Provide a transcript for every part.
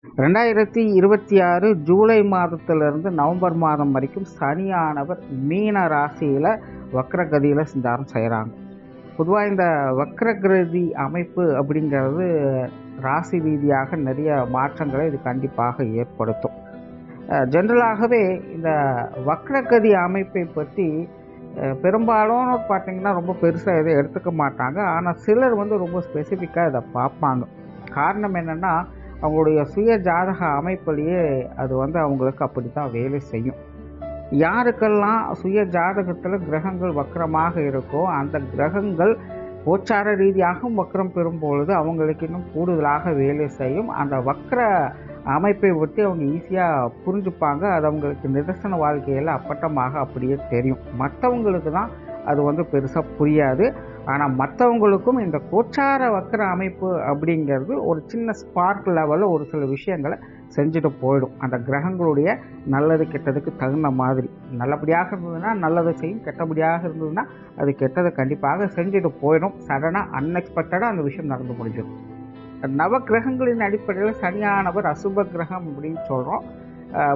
2026 ஜூலை மாதத்திலிருந்து நவம்பர் மாதம் வரைக்கும் சனியானவர் மீன ராசியில் வக்ரகதியில் சஞ்சாரம் செய்கிறாங்க. பொதுவாக இந்த வக்ரகிருதி அமைப்பு அப்படிங்கிறது ராசி ரீதியாக நிறைய மாற்றங்களை இது கண்டிப்பாக ஏற்படுத்தும். ஜென்ரலாகவே இந்த வக்ரகதி அமைப்பை பற்றி பெரும்பாலும் பார்த்திங்கன்னா ரொம்ப பெருசாக எதை எடுத்துக்க மாட்டாங்க. ஆனால் சிலர் ரொம்ப ஸ்பெசிஃபிக்காக இதை பார்ப்பாங்க. காரணம் என்னென்னா, அவங்களுடைய சுய ஜாதக அமைப்பிலேயே அது அவங்களுக்கு அப்படி தான் வேலை செய்யும். யாருக்கெல்லாம் சுய ஜாதகத்தில் கிரகங்கள் வக்கரமாக இருக்கோ அந்த கிரகங்கள் கோச்சார ரீதியாகவும் வக்கரம் பெறும் பொழுது அவங்களுக்கு இன்னும் கூடுதலாக வேலை செய்யும். அந்த வக்கர அமைப்பை பற்றி அவங்க ஈஸியாக புரிஞ்சுப்பாங்க. அது அவங்களுக்கு நிதர்சன வாழ்க்கையில் அப்பட்டமாக அப்படியே தெரியும். மற்றவங்களுக்கு தான் அது பெருசாக புரியாது. ஆனால் மற்றவங்களுக்கும் இந்த கோச்சார வக்கர அமைப்பு அப்படிங்கிறது ஒரு சின்ன ஸ்பார்க் லெவலில் ஒரு சில விஷயங்களை செஞ்சுட்டு போயிடும். அந்த கிரகங்களுடைய நல்லது கெட்டதுக்கு தகுந்த மாதிரி. நல்லபடியாக இருந்ததுன்னா நல்லதை செய்யும், கெட்டபடியாக இருந்ததுன்னா அது கெட்டதை கண்டிப்பாக செஞ்சுட்டு போயிடும். சடனாக அன்எக்ஸ்பெக்டடாக அந்த விஷயம் நடந்து முடிஞ்சிடும். நவ கிரகங்களின் அடிப்படையில் சனியானவர் அசுப கிரகம் அப்படின்னு சொல்கிறோம்.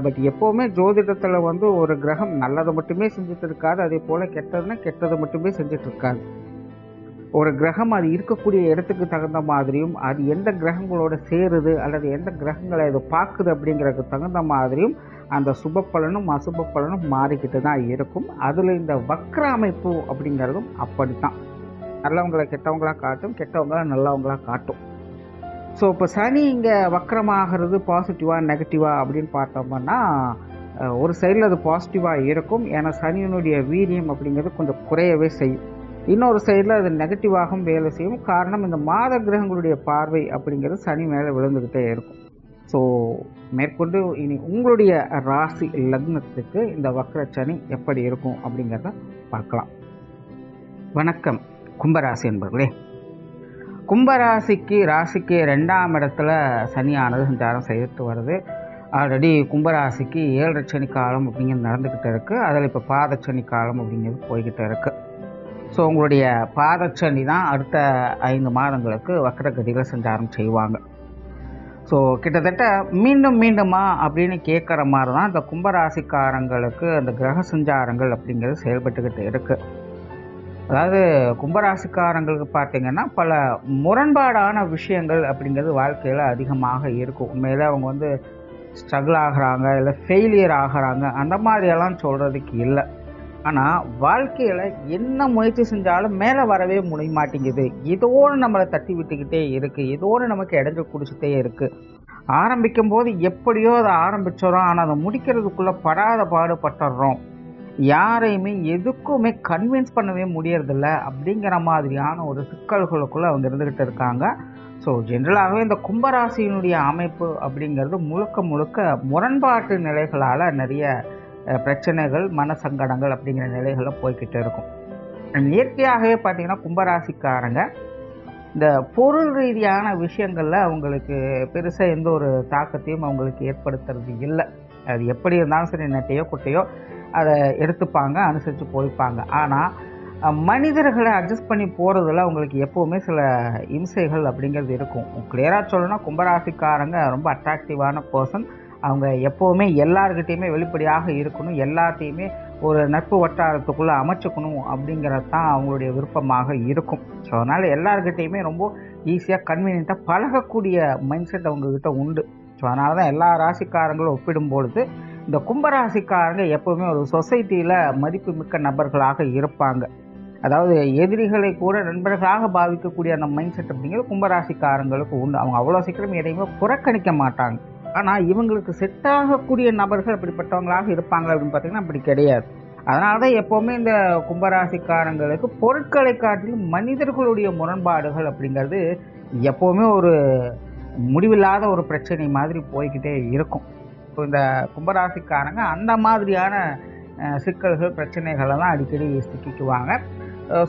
பட் எப்போவுமே ஜோதிடத்தில் ஒரு கிரகம் நல்லதை மட்டுமே செஞ்சுட்டு இருக்காது, அதே போல் கெட்டதுன்னா கெட்டதை மட்டுமே செஞ்சுட்டு இருக்காது. ஒரு கிரகம் அது இருக்கக்கூடிய இடத்துக்கு தகுந்த மாதிரியும், அது எந்த கிரகங்களோட சேருது அல்லது எந்த கிரகங்களை அது பார்க்குது அப்படிங்கிறதுக்கு தகுந்த மாதிரியும் அந்த சுப பலனும் அசுப பலனும் மாறிக்கிட்டு தான் இருக்கும். அதில் இந்த வக்ர அமைப்பு அப்படிங்கிறதும் அப்படித்தான். நல்லவங்களை கெட்டவங்களாக காட்டும், கெட்டவங்கள நல்லவங்களாக காட்டும். ஸோ இப்போ சனி இங்கே வக்கரமாகிறது பாசிட்டிவாக நெகட்டிவாக அப்படின்னு பார்த்தோம்னா, ஒரு சைடில் அது பாசிட்டிவாக இருக்கும். ஏன்னா சனியினுடைய வீரியம் அப்படிங்கிறது கொஞ்சம் குறையவே செய்யும். இன்னொரு சைடில் அது நெகட்டிவாகவும் வேலை செய்யும். காரணம், இந்த மாத கிரகங்களுடைய பார்வை அப்படிங்கிறது சனி மேலே விழுந்துக்கிட்டே இருக்கும். ஸோ மேற்கொண்டு இனி உங்களுடைய ராசி லக்னத்துக்கு இந்த வக்ர சனி எப்படி இருக்கும் அப்படிங்கிறத பார்க்கலாம். வணக்கம் கும்பராசி என்பர்களே. கும்பராசிக்கு ராசிக்கு 2ஆம் இடத்துல சனியானது சஞ்சாரம் செய்துட்டு வருது. ஆல்ரெடி கும்பராசிக்கு 7 சனி காலம் அப்படிங்கிறது நடந்துக்கிட்டு இருக்குது. அதில் இப்போ பாதச்சனி காலம் அப்படிங்கிறது போய்கிட்டு இருக்குது. ஸோ உங்களுடைய பாதச்சனி தான் அடுத்த 5 மாதங்களுக்கு வக்ரகதியில் சஞ்சாரம் செய்வாங்க. ஸோ கிட்டத்தட்ட மீண்டுமா அப்படின்னு கேட்குற மாதிரி தான் இந்த கும்பராசிக்காரங்களுக்கு அந்த கிரக சஞ்சாரங்கள் அப்படிங்கிறது செயல்பட்டுக்கிட்டு இருக்குது. அதாவது கும்பராசிக்காரங்களுக்கு பார்த்திங்கன்னா பல முரண்பாடான விஷயங்கள் அப்படிங்கிறது வாழ்க்கையில் அதிகமாக இருக்கும். உண்மையில் அவங்க ஸ்ட்ரகிள் ஆகிறாங்க, இல்லை ஃபெயிலியர் ஆகிறாங்க அந்த மாதிரியெல்லாம் சொல்கிறதுக்கு இல்லை. ஆனால் வாழ்க்கையில் என்ன முயற்சி செஞ்சாலும் மேலே வரவே முடிய மாட்டேங்குது. ஏதோடு நம்மளை தட்டி விட்டுக்கிட்டே இருக்குது, ஏதோடு நமக்கு இடைஞ்ச குடிச்சிட்டே இருக்குது. ஆரம்பிக்கும் போது எப்படியோ அதை ஆரம்பிச்சிடறோம், ஆனால் அதை முடிக்கிறதுக்குள்ளே படாத பாடுபட்டுறோம். யாரையுமே எதுக்குமே கன்வின்ஸ் பண்ணவே முடியறதில்ல அப்படிங்கிற மாதிரியான ஒரு சிக்கல்களுக்குள்ளே அவங்க இருந்துக்கிட்டு இருக்காங்க. ஸோ ஜென்ரலாகவே இந்த கும்பராசியினுடைய அமைப்பு அப்படிங்கிறது முழுக்க முரண்பாட்டு நிலைகளால் நிறைய பிரச்சனைகள், மனசங்கடங்கள் அப்படிங்கிற நிலைகளில் போய்கிட்டு இருக்கும். இயற்கையாகவே பார்த்திங்கன்னா கும்பராசிக்காரங்க இந்த பொருள் ரீதியான விஷயங்களில் அவங்களுக்கு பெருசாக எந்த ஒரு தாக்கத்தையும் அவங்களுக்கு ஏற்படுத்துறது இல்லை. அது எப்படி இருந்தாலும் சரி, நெட்டையோ குட்டையோ அதை எடுத்துப்பாங்க, அனுசரித்து போய்ப்பாங்க. ஆனால் மனிதர்களை அட்ஜஸ்ட் பண்ணி போகிறதுல அவங்களுக்கு எப்போவுமே சில இம்சைகள் அப்படிங்கிறது இருக்கும். கிளியராக சொல்லணும்னா கும்பராசிக்காரங்க ரொம்ப அட்ராக்டிவான பர்சன். அவங்க எப்போவுமே எல்லார்கிட்டையுமே வெளிப்படையாக இருக்கணும், எல்லாத்தையுமே ஒரு நட்பு வட்டாரத்துக்குள்ளே அமைச்சுக்கணும் அப்படிங்கிறது தான் அவங்களுடைய விருப்பமாக இருக்கும். ஸோ அதனால் எல்லார்கிட்டையுமே ரொம்ப ஈஸியாக கன்வீனியண்ட்டாக பழகக்கூடிய மைண்ட் செட் அவங்கக்கிட்ட உண்டு. ஸோ அதனால தான் எல்லா ராசிக்காரங்களும் ஒப்பிடும்பொழுது இந்த கும்பராசிக்காரங்க எப்போவுமே ஒரு சொசைட்டியில் மதிப்பு மிக்க நபர்களாக இருப்பாங்க. அதாவது எதிரிகளை கூட நண்பர்களாக பாவிக்கக்கூடிய அந்த மைண்ட் செட் அப்படிங்கிறது கும்பராசிக்காரங்களுக்கு உண்டு. அவங்க அவ்வளோ சீக்கிரம் எதையுமே புறக்கணிக்க மாட்டாங்க. ஆனால் இவங்களுக்கு செட் ஆகக்கூடிய நபர்கள் அப்படிப்பட்டவங்களாக இருப்பாங்க அப்படின்னு பார்த்திங்கன்னா அப்படி கிடையாது. அதனால தான் எப்போவுமே இந்த கும்பராசிக்காரங்களுக்கு பொருட்களை காட்டிலும் மனிதர்களுடைய முரண்பாடுகள் அப்படிங்கிறது எப்போவுமே ஒரு முடிவில்லாத ஒரு பிரச்சனை மாதிரி போய்கிட்டே இருக்கும். ஸோ இந்த கும்பராசிக்காரங்க அந்த மாதிரியான சிக்கல்கள் பிரச்சனைகளை தான் அடிக்கடி சிக்கிக்குவாங்க.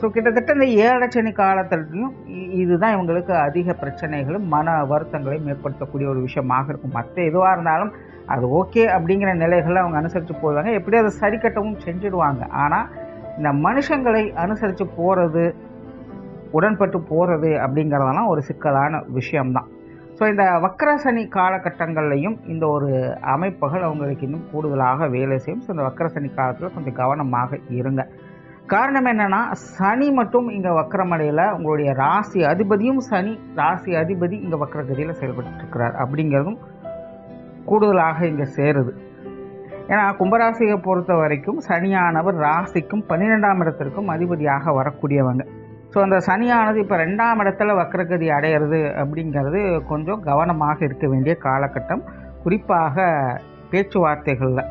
ஸோ கிட்டத்தட்ட இந்த 7 சனி காலத்திலையும் இதுதான் இவங்களுக்கு அதிக பிரச்சனைகளும் மன வருத்தங்களையும் ஏற்படுத்தக்கூடிய ஒரு விஷயமாக இருக்கும். மற்ற எதுவாக இருந்தாலும் அது ஓகே அப்படிங்கிற நிலைகளை அவங்க அனுசரித்து போவாங்க, எப்படி அதை சரி கட்டவும் செஞ்சுடுவாங்க. ஆனால் இந்த மனுஷங்களை அனுசரித்து போகிறது, உடன்பட்டு போகிறது அப்படிங்கிறதெல்லாம் ஒரு சிக்கலான விஷயம்தான். ஸோ இந்த வக்ர சனி காலகட்டங்கள்லையும் இந்த ஒரு அமைப்புகள் அவங்களுக்கு இன்னும் கூடுதலாக வேலை செய்யும். ஸோ இந்த வக்ர சனி காலத்தில் கொஞ்சம் கவனமாக இருங்க. காரணம் என்னென்னா, சனி மட்டும் இங்கே வக்ரமடையில் உங்களுடைய ராசி அதிபதியும் சனி ராசி அதிபதி இங்கே வக்ரகதியில் செயல்பட்டு இருக்கிறார் அப்படிங்கிறதும் கூடுதலாக இங்கே சேருது. ஏன்னா கும்பராசியை பொறுத்த வரைக்கும் சனியானவர் ராசிக்கும் 12ஆம் இடத்திற்கும் அதிபதியாக வரக்கூடியவங்க. ஸோ அந்த சனியானது இப்போ 2ஆம் இடத்துல வக்ரகதி அடையிறது அப்படிங்கிறது கொஞ்சம் கவனமாக இருக்க வேண்டிய காலகட்டம். குறிப்பாக பேச்சுவார்த்தைகளில்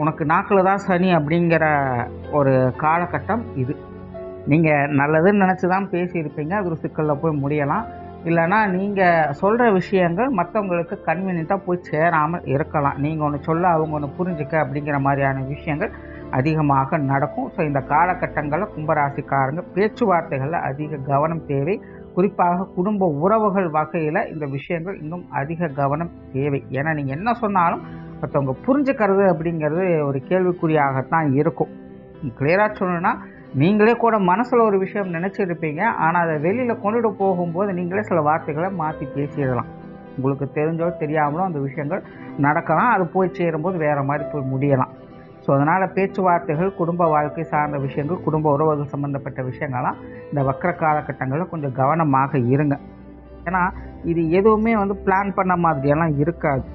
உனக்கு நாக்கில் தான் சனி அப்படிங்கிற ஒரு காலகட்டம் இது. நீங்கள் நல்லதுன்னு நினச்சி தான் பேசியிருப்பீங்க, அது ஒரு சிக்கலில் போய் முடியலாம். இல்லைனா நீங்கள் சொல்கிற விஷயங்கள் மற்றவங்களுக்கு கன்வீனியண்ட்டாக போய் சேராமல் இருக்கலாம். நீங்கள் ஒன்று சொல்ல அவங்க ஒன்று புரிஞ்சுக்க அப்படிங்கிற மாதிரியான விஷயங்கள் அதிகமாக நடக்கும். ஸோ இந்த காலகட்டங்களில் கும்பராசிக்காரங்க பேச்சுவார்த்தைகளில் அதிக கவனம் தேவை. குறிப்பாக குடும்ப உறவுகள் வகையில் இந்த விஷயங்கள் இன்னும் அதிக கவனம் தேவை. ஏன்னா நீங்கள் என்ன சொன்னாலும் மற்றவங்க புரிஞ்சுக்கிறது அப்படிங்கிறது ஒரு கேள்விக்குறியாகத்தான் இருக்கும். கிளியராக சொல்லணும்னா, நீங்களே கூட மனசில் ஒரு விஷயம் நினச்சிருப்பீங்க, ஆனால் அதை வெளியில் கொண்டுட்டு போகும்போது நீங்களே சில வார்த்தைகளை மாற்றி பேசிடலாம். உங்களுக்கு தெரிஞ்சோ தெரியாமலோ அந்த விஷயங்கள் நடக்கலாம். அது போய் சேரும்போது வேறு மாதிரி போய் முடியலாம். ஸோ அதனால் பேச்சுவார்த்தைகள், குடும்ப வாழ்க்கை சார்ந்த விஷயங்கள், குடும்ப உறவுகள் சம்மந்தப்பட்ட விஷயங்கள்லாம் இந்த வக்ர காலகட்டங்களில் கொஞ்சம் கவனமாக இருங்க. ஏன்னா இது எதுவுமே பிளான் பண்ண மாதிரியெல்லாம் இருக்காது.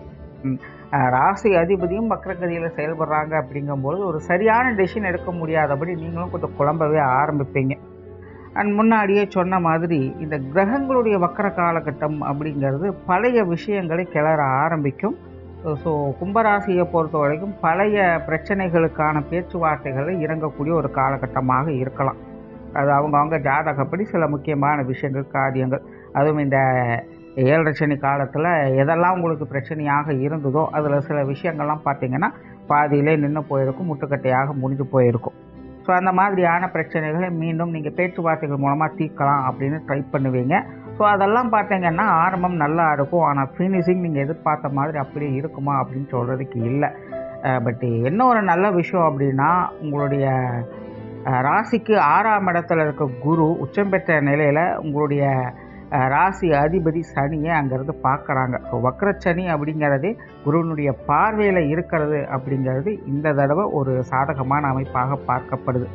ராசி அதிபதியும் வக்ரகதியில் செயல்படுறாங்க அப்படிங்கும்போது ஒரு சரியான டெசிஷன் எடுக்க முடியாதபடி நீங்களும் கொஞ்சம் குழம்பவே ஆரம்பிப்பீங்க. அண்ட் முன்னாடியே சொன்ன மாதிரி இந்த கிரகங்களுடைய வக்ர காலகட்டம் அப்படிங்கிறது பழைய விஷயங்களை கிளற ஆரம்பிக்கும். ஸோ கும்பராசியை பொறுத்த வரைக்கும் பழைய பிரச்சனைகளுக்கான பேச்சுவார்த்தைகளை இறங்கக்கூடிய ஒரு காலகட்டமாக இருக்கலாம். அது அவங்க ஜாதகப்படி சில முக்கியமான விஷயங்கள், காரியங்கள், அதுவும் இந்த 7 சனி காலத்தில் எதெல்லாம் உங்களுக்கு பிரச்சனையாக இருந்ததோ அதில் சில விஷயங்கள்லாம் பார்த்திங்கன்னா பாதியிலே நின்று போயிருக்கும், முட்டுக்கட்டையாக முடிஞ்சு போயிருக்கும். ஸோ அந்த மாதிரியான பிரச்சனைகளை மீண்டும் நீங்கள் பேச்சுவார்த்தைகள் மூலமாக தீர்க்கலாம் அப்படின்னு ட்ரை பண்ணுவீங்க. ஸோ அதெல்லாம் பார்த்தீங்கன்னா ஆரம்பம் நல்லா இருக்கும், ஆனால் ஃபினிஷிங் நீங்கள் எதிர்பார்த்த மாதிரி அப்படியே இருக்குமா அப்படின்னு சொல்கிறதுக்கு இல்லை. பட் என்ன ஒரு நல்ல விஷயம் அப்படின்னா, உங்களுடைய ராசிக்கு 6ஆம் இடத்துல இருக்க குரு உச்சம் பெற்ற நிலையில் உங்களுடைய ராசி அதிபதி சனியை அங்கேருந்து பார்க்குறாங்க. ஸோ வக்ரச்சனி அப்படிங்கிறது குருவினுடைய பார்வையில் இருக்கிறது அப்படிங்கிறது இந்த தடவை ஒரு சாதகமான அமைப்பாக பார்க்கப்படுது.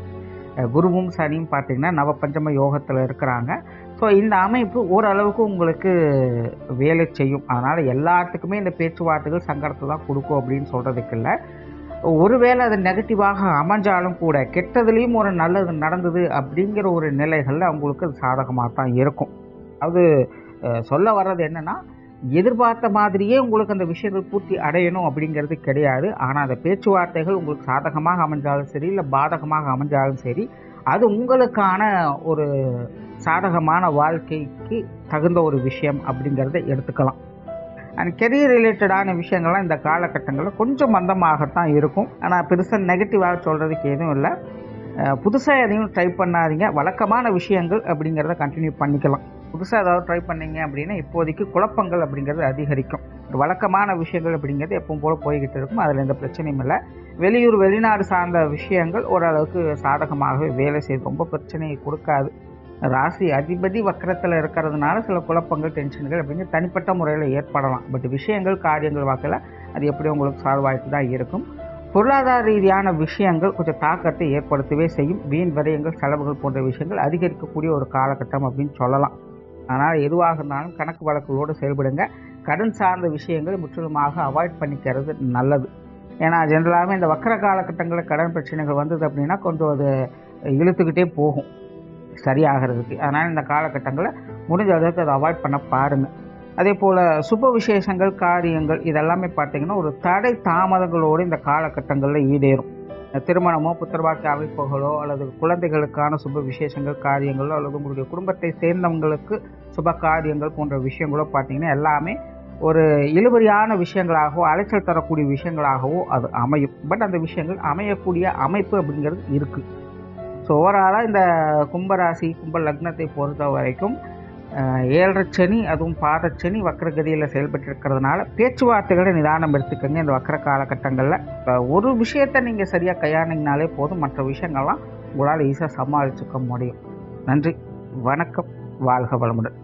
குருவும் சனியும் பார்த்திங்கன்னா நவபஞ்சம யோகத்தில் இருக்கிறாங்க. ஸோ இந்த அமைப்பு ஓரளவுக்கு உங்களுக்கு வேலை செய்யும். அதனால் எல்லாத்துக்குமே இந்த பேச்சுவார்த்தைகள் சங்கடத்தை தான் கொடுக்கும் அப்படின்னு சொல்கிறதுக்கு இல்லை. ஒருவேளை அது நெகட்டிவாக அமைஞ்சாலும் கூட கெட்டதுலேயும் ஒரு நல்லது நடந்தது அப்படிங்கிற ஒரு நிலைகளில் அவங்களுக்கு அது சாதகமாக தான் இருக்கும். அது சொல்ல வர்றது என்னென்னா, எதிர்பார்த்த மாதிரியே உங்களுக்கு அந்த விஷயங்கள் பூர்த்தி அடையணும் அப்படிங்கிறது கிடையாது. ஆனால் அந்த பேச்சுவார்த்தைகள் உங்களுக்கு சாதகமாக அமைஞ்சாலும் சரி, இல்லை பாதகமாக அமைஞ்சாலும் சரி, அது உங்களுக்கான ஒரு சாதகமான வாழ்க்கைக்கு தகுந்த ஒரு விஷயம் அப்படிங்கிறத எடுத்துக்கலாம். அண்ட் கெரியர் ரிலேட்டடான விஷயங்கள்லாம் இந்த காலகட்டங்களில் கொஞ்சம் மந்தமாகத்தான் இருக்கும். ஆனால் பெருசாக நெகட்டிவாக சொல்கிறதுக்கு எதுவும் இல்லை. புதுசாக எதையும் ட்ரை பண்ணாதீங்க. வழக்கமான விஷயங்கள் அப்படிங்கிறத கண்டினியூ பண்ணிக்கலாம். புதுசாக ஏதாவது ட்ரை பண்ணிங்க அப்படின்னா இப்போதைக்கு குழப்பங்கள் அப்படிங்கிறது அதிகரிக்கும். வழக்கமான விஷயங்கள் அப்படிங்கிறது எப்பவும் போல் போய்கிட்டு இருக்கும், அதில் எந்த பிரச்சனையும் இல்லை. வெளியூர் வெளிநாடு சார்ந்த விஷயங்கள் ஓரளவுக்கு சாதகமாகவே வேலை செய்து ரொம்ப பிரச்சனையை கொடுக்காது. ராசி அதிபதி வக்கரத்தில் இருக்கிறதுனால சில குழப்பங்கள், டென்ஷன்கள் அப்படிங்கிற தனிப்பட்ட முறையில் ஏற்படலாம். பட் விஷயங்கள், காரியங்கள் வாக்கில் அது எப்படி உங்களுக்கு சால்வாய்க்கு தான் இருக்கும். பொருளாதார ரீதியான விஷயங்கள் கொஞ்சம் தாக்கத்தை ஏற்படுத்தவே செய்யும். வீண் விரயங்கள், செலவுகள் போன்ற விஷயங்கள் அதிகரிக்கக்கூடிய ஒரு காலகட்டம் அப்படின்னு சொல்லலாம். அதனால் எதுவாக இருந்தாலும் கணக்கு வழக்குகளோடு செயல்படுங்க. கடன் சார்ந்த விஷயங்கள் முற்றிலுமாக அவாய்ட் பண்ணிக்கிறது நல்லது. ஏன்னா ஜென்ரலாகவே இந்த வக்கர காலகட்டங்களில் கடன் பிரச்சனைகள் வந்தது அப்படின்னா கொஞ்சம் அது இழுத்துக்கிட்டே போகும் சரியாகிறதுக்கு. அதனால் இந்த காலகட்டங்களில் முடிஞ்ச அளவுக்கு அதை அவாய்ட் பண்ண பாருங்கள். அதே போல் சுப விசேஷங்கள், காரியங்கள் இதெல்லாமே பார்த்திங்கன்னா ஒரு தடை தாமதங்களோடு இந்த காலகட்டங்களில் ஈடேறும். திருமணமோ, புத்திரபாக்கிய அமைப்புகளோ, அல்லது குழந்தைகளுக்கான சுப விசேஷங்கள், காரியங்களோ, அல்லது உங்களுடைய குடும்பத்தை சேர்ந்தவங்களுக்கு சுப காரியங்கள் போன்ற விஷயங்களோ பார்த்திங்கன்னா எல்லாமே ஒரு இழுபறியான விஷயங்களாகவோ, அலைச்சல் தரக்கூடிய விஷயங்களாகவோ அது அமையும். பட் அந்த விஷயங்கள் அமையக்கூடிய அமைப்பு அப்படிங்கிறது இருக்குது. ஸோ ஓவராலாக இந்த கும்பராசி, கும்ப லக்னத்தை பொறுத்த வரைக்கும் 7 சனி, அதுவும் பாதச்சனி வக்ரகதியில் செயல்பட்டு இருக்கிறதுனால பேச்சுவார்த்தைகளை நிதானம் எடுத்துக்கோங்க. இந்த வக்ர காலகட்டங்களில் ஒரு விஷயத்தை நீங்கள் சரியாக கையாண்டிங்கனாலே போதும், மற்ற விஷயங்கள்லாம் உங்களால் ஈஸியாக சமாளிச்சுக்க முடியும். நன்றி, வணக்கம், வாழ்க வளமுடன்.